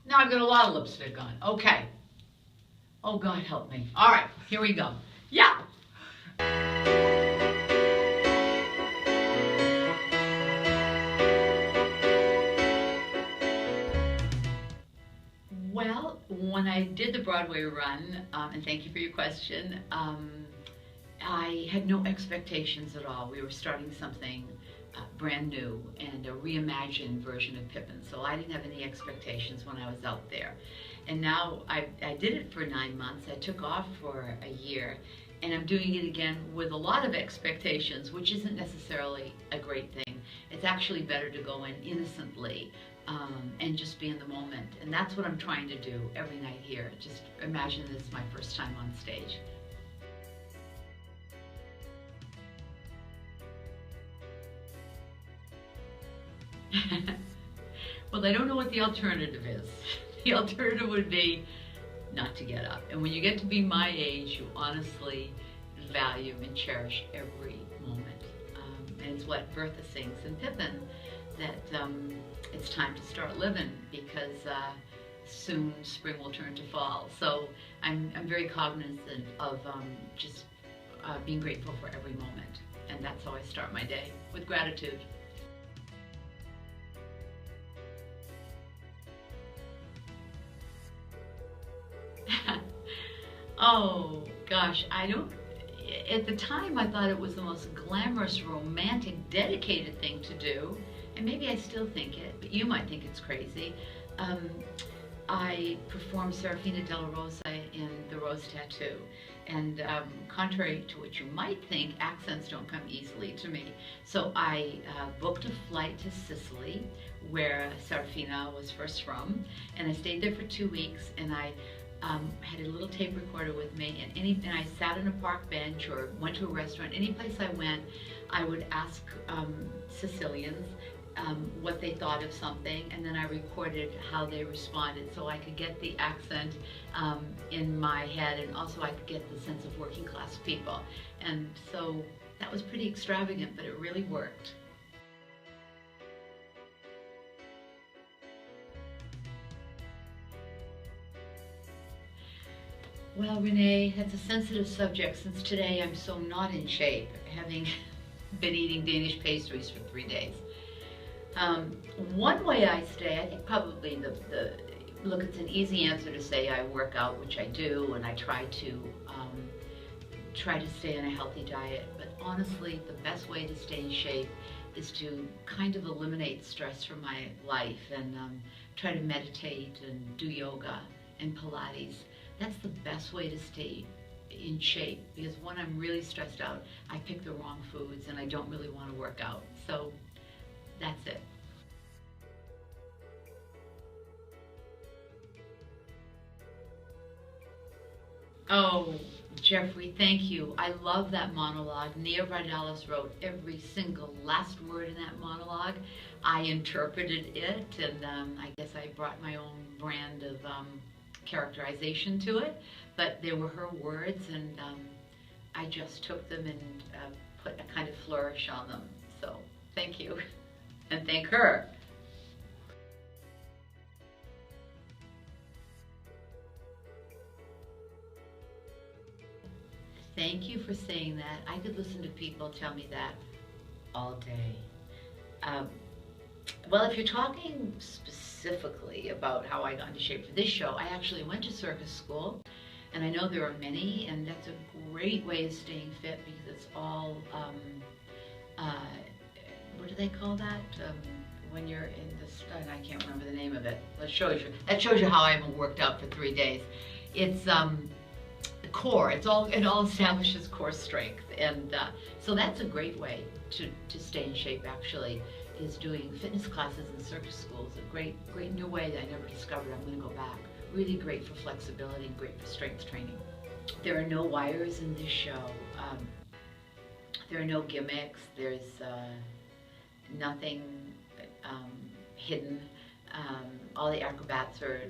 Now I've got a lot of lipstick on. Okay. Oh, God help me. All right, here we go. Yeah. Well, when I did the Broadway run, and thank you for your question, I had no expectations at all. We were starting something brand new and a reimagined version of Pippin, so I didn't have any expectations when I was out there. And now I did it for 9 months. I took off for a year, and I'm doing it again with a lot of expectations, which isn't necessarily a great thing. It's actually better to go in innocently and just be in the moment. And that's what I'm trying to do every night here. Just imagine this is my first time on stage. Well, I don't know what the alternative is. The alternative would be not to get up. And when you get to be my age, you honestly value and cherish every moment. And it's what Bertha sings in Pippin, that it's time to start living because soon spring will turn to fall. So I'm very cognizant of just being grateful for every moment. And that's how I start my day, with gratitude. Oh gosh, I don't. At the time, I thought it was the most glamorous, romantic, dedicated thing to do, and maybe I still think it, but you might think it's crazy. I performed Serafina della Rosa in The Rose Tattoo, and contrary to what you might think, accents don't come easily to me. So I booked a flight to Sicily, where Serafina was first from, and I stayed there for 2 weeks, and I had a little tape recorder with me, and I sat on a park bench or went to a restaurant. Any place I went, I would ask Sicilians what they thought of something, and then I recorded how they responded so I could get the accent in my head, and also I could get the sense of working class people. And so that was pretty extravagant, but it really worked. Well, Renee, that's a sensitive subject since today I'm so not in shape, having been eating Danish pastries for 3 days. One way I stay, I think probably look, it's an easy answer to say I work out, which I do, and I try to stay on a healthy diet. But honestly, the best way to stay in shape is to kind of eliminate stress from my life and try to meditate and do yoga and Pilates. That's the best way to stay in shape, because when I'm really stressed out, I pick the wrong foods and I don't really want to work out. So that's it. Oh, Jeffrey, thank you. I love that monologue. Nia Vardalos wrote every single last word in that monologue. I interpreted it, and I guess I brought my own brand of characterization to it, but they were her words, and I just took them and put a kind of flourish on them. So thank you, and thank her. Thank you for saying that. I could listen to people tell me that all day. Um, well, if you're talking specifically about how I got into shape for this show, I actually went to circus school, and I know there are many, and that's a great way of staying fit because it's all, what do they call that? When you're in this, I can't remember the name of it. That shows you how I haven't worked out for 3 days. It's the core. It all establishes core strength, and so that's a great way to stay in shape. Actually, is doing fitness classes in circus schools. A great new way that I never discovered. I'm going to go back. Really great for flexibility and great for strength training. There are no wires in this show. There are no gimmicks. There's nothing hidden. All the acrobats are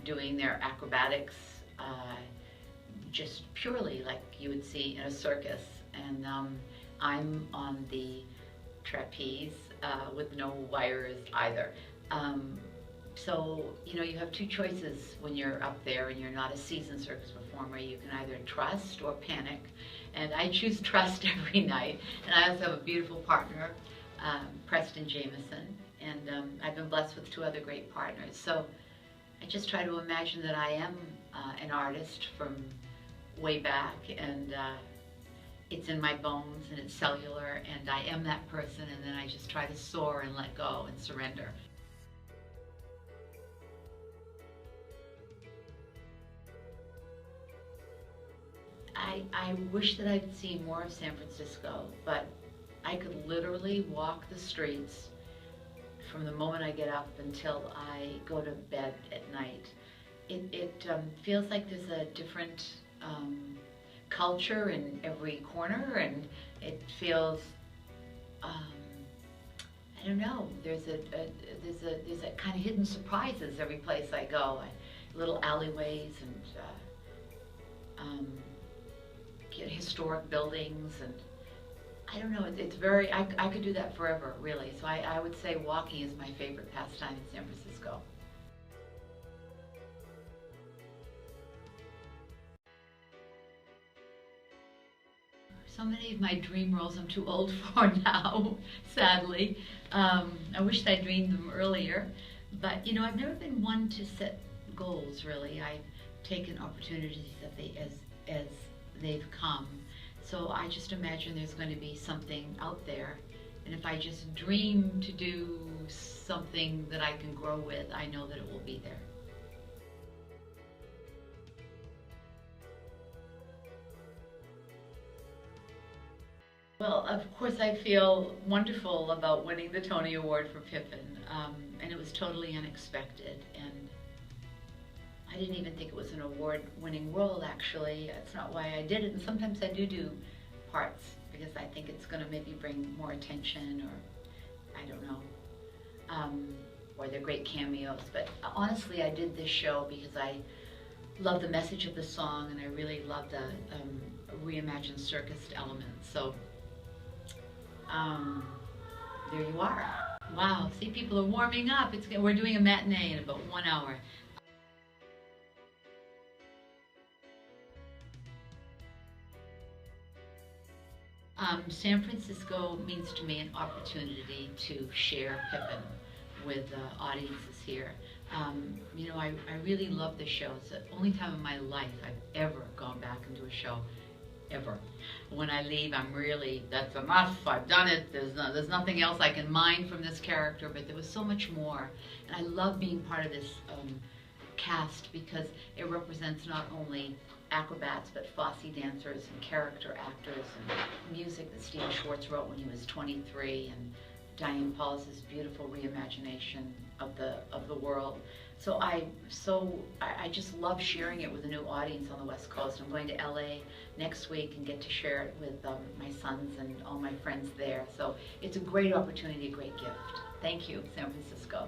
doing their acrobatics just purely like you would see in a circus. And I'm on the trapeze with no wires either. So, you know, you have two choices when you're up there and you're not a seasoned circus performer. You can either trust or panic. And I choose trust every night. And I also have a beautiful partner, Preston Jameson. And I've been blessed with two other great partners. So I just try to imagine that I am an artist from way back. And it's in my bones and it's cellular. And I am that person. And then I just try to soar and let go and surrender. I wish that I'd seen more of San Francisco, but I could literally walk the streets from the moment I get up until I go to bed at night. It feels like there's a different culture in every corner, and it feels, I don't know, there's a kind of hidden surprises every place I go. Little alleyways and historic buildings, and I don't know, it's very, I could do that forever, really. So I would say walking is my favorite pastime in San Francisco. So many of my dream roles I'm too old for now, sadly. I wish I'd dreamed them earlier, but you know, I've never been one to set goals, really. I've taken opportunities as they've come. So I just imagine there's going to be something out there. And if I just dream to do something that I can grow with, I know that it will be there. Well, of course I feel wonderful about winning the Tony Award for Pippin. And it was totally unexpected. And I didn't even think it was an award-winning role, actually. That's not why I did it. And sometimes I do parts because I think it's going to maybe bring more attention, or I don't know, or they're great cameos. But honestly, I did this show because I love the message of the song, and I really love the reimagined circus elements. So there you are. Wow, see, people are warming up. We're doing a matinee in about 1 hour. San Francisco means to me an opportunity to share Pippin with audiences here. You know, I really love the show. It's the only time in my life I've ever gone back and do a show, ever. When I leave, I'm really, that's enough, I've done it, there's nothing else I can mine from this character, but there was so much more. And I love being part of this cast because it represents not only acrobats, but Fosse dancers and character actors and music that Stephen Schwartz wrote when he was 23, and Diane Paul's beautiful reimagination of the world. So I just love sharing it with a new audience on the West Coast. I'm going to LA next week and get to share it with my sons and all my friends there. So it's a great opportunity, a great gift. Thank you, San Francisco.